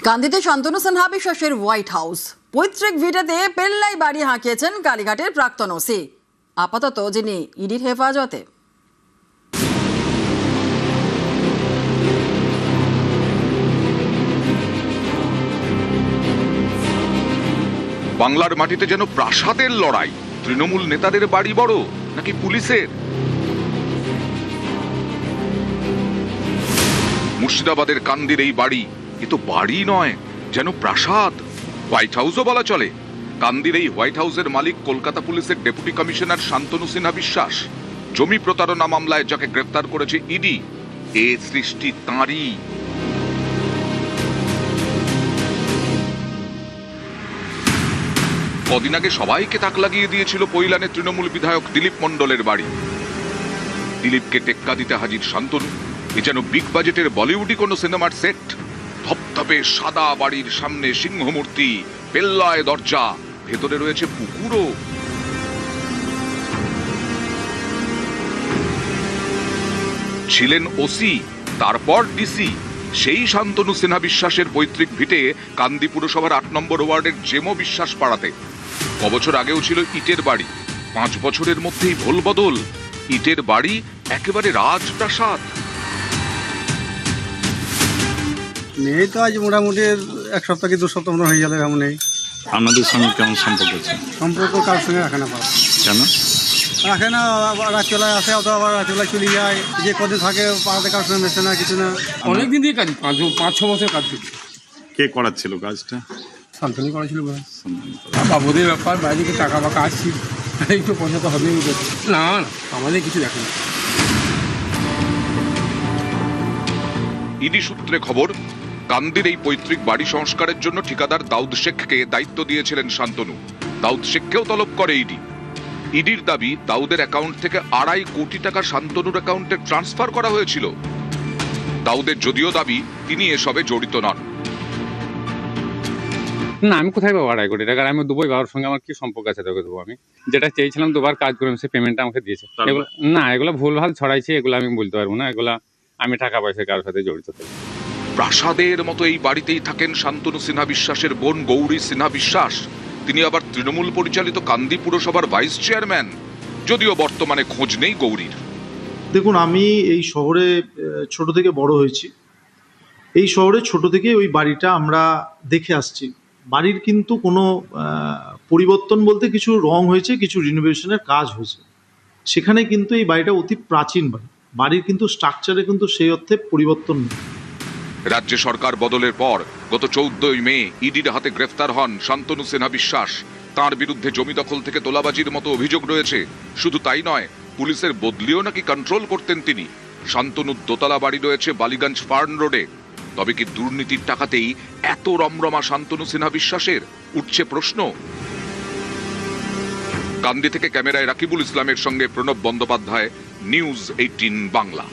কান্দিতে শান্তনু সিনহা বিশ্বাসের white house পৈতৃক ভিটাতে পেল্লাই বাড়ি হাঁকিয়েছেন কালীঘাটের প্রাক্তন ওসি, আপাতত যিনি ইডির হেফাজতে। বাংলার মাটিতে যেন প্রাসাদের লড়াই। তৃণমূল নেতাদের বাড়ি বড় নাকি পুলিশের? মুর্শিদাবাদের কান্দির এই বাড়ি এ তো বাড়ি নয়, যেন প্রাসাদ, হোয়াইট হাউসও বলা চলে। কান্দির এই হোয়াইট হাউসের মালিক কলকাতা পুলিশের ডেপুটি কমিশনার শান্তনু সিনহা বিশ্বাস। জমি প্রতারণা মামলায় যাকে গ্রেফতার করেছে ইডি, এ সৃষ্টি তাঁরই। কদিন আগে সবাইকে তাক লাগিয়ে দিয়েছিল পৈলানে তৃণমূল বিধায়ক দিলীপ মণ্ডলের বাড়ি। দিলীপকে টেক্কা দিতে হাজির শান্তনু। এ যেন বিগ বাজেটের বলিউডি কোনো সিনেমার সেট। ধপধপে সাদা বাড়ির সামনে সিংহমূর্তি, পেল্লায় দরজা, ভেতরে রয়েছে পুকুরও। ছিলেন ওসি, তারপর ডিসি। সেই শান্তনু সিনহা বিশ্বাসের পৈতৃক ভিটে কান্দি পুরসভার ৮ নম্বর ওয়ার্ডের জেমো বিশ্বাস পাড়াতে। কবছর আগেও ছিল ইটের বাড়ি, 5 বছরের মধ্যেই ভোল বদল। ইটের বাড়ি একেবারে রাজপ্রাসাদ। নেই তো আজ মোটামুটি 1 সপ্তাহ কি 2 সপ্তাহ মতো হয়ে গেল এমন নেই। আপনাদের সঙ্গে কেমন সম্পর্ক আছে? সম্পর্ক কার সঙ্গে রাখে না, কেন রাখে না। রাত্রিবেলায় আসে, অথবা আবার রাত্রিবেলায় চলে যায়। যে কদিন থাকে পাড়াতে কার সঙ্গে মেশে না, কিছু না। অনেকদিন দিয়ে কাজ, 5-6 বছর কাজ করছে। কে করাচ্ছিল কাজটা? শান্তনু করেছিল। বাবুদের ব্যাপার, বাইরে থেকে টাকা বাকা আসছি, এই তো পয়সা তো হবেই। না না, আমাদের কিছু দেখে না। ইডি সূত্রে খবর, কান্দির এই পৈতৃক বাড়ি সংস্কারের জন্য ঠিকাদার দাউদ শেখকে দায়িত্ব দিয়েছিলেন শান্তনু। দাউদ শেখকেও তলব করে ইডি। ইডির দাবি, দাউদের অ্যাকাউন্ট থেকে 2.5 কোটি টাকা শান্তনুর অ্যাকাউন্টে ট্রান্সফার করা হয়েছিল। দাউদের যদিও দাবি তিনি এসবে জড়িত নন। না, আমি কোথায় পাবো 2.5 কোটি টাকা? আমি দুবোই, বাবার সঙ্গে আমার কি সম্পর্ক আছে তোকে দেবো? আমি যেটা চেয়েছিলাম 2বার কাজ করে সে পেমেন্টটা আমাকে দিয়েছে। এগুলো না, এগুলো ভুলভাল ছড়াইছে, এগুলো আমি বলতে পারবো না। এগুলা আমি টাকা পয়সা কারোর সাথে জড়িত থাকি। প্রাসাদের মতো এই বাড়িতেই থাকেন শান্তনু সিনহা বিশ্বাসের বোন গৌরী সিনহা বিশ্বাস। তিনি আবার তৃণমূল পরিচালিত কান্দি পুরসভার ভাইস চেয়ারম্যান, যদিও বর্তমানে খোঁজ নেই গৌরীর। দেখুন, আমি এই শহরে ছোট থেকে বড় হয়েছি। এই শহরে ছোট থেকে ওই বাড়িটা আমরা দেখে আসছি। বাড়ির কিন্তু কোনো পরিবর্তন বলতে, কিছু রং হয়েছে, কিছু রিনোভেশনের কাজ হয়েছে। সেখানে কিন্তু এই বাড়িটা অতি প্রাচীন বাড়ি। বাড়ির কিন্তু স্ট্রাকচারে কিন্তু সেই অর্থে পরিবর্তন নেই। রাজ্য সরকার বদলের পর গত 14 মে ইডির হাতে গ্রেফতার হন শান্তনু সিনহা বিশ্বাস। তার বিরুদ্ধে জমি দখল থেকে তোলাবাজির মতো অভিযোগ রয়েছে। শুধু তাই নয়, পুলিশের বদলিও নাকি কন্ট্রোল করতেন তিনি। শান্তনুর দোতলা বাড়ি রয়েছে বালিগঞ্জ ফার্ন রোডে। তবে কি দুর্নীতির টাকাতেই এত রমরমা শান্তনু সিনহা বিশ্বাসের? উঠছে প্রশ্ন। কান্দি থেকে ক্যামেরায় রাকিবুল ইসলামের সঙ্গে প্রণব বন্দ্যোপাধ্যায়, নিউজ 18 বাংলা।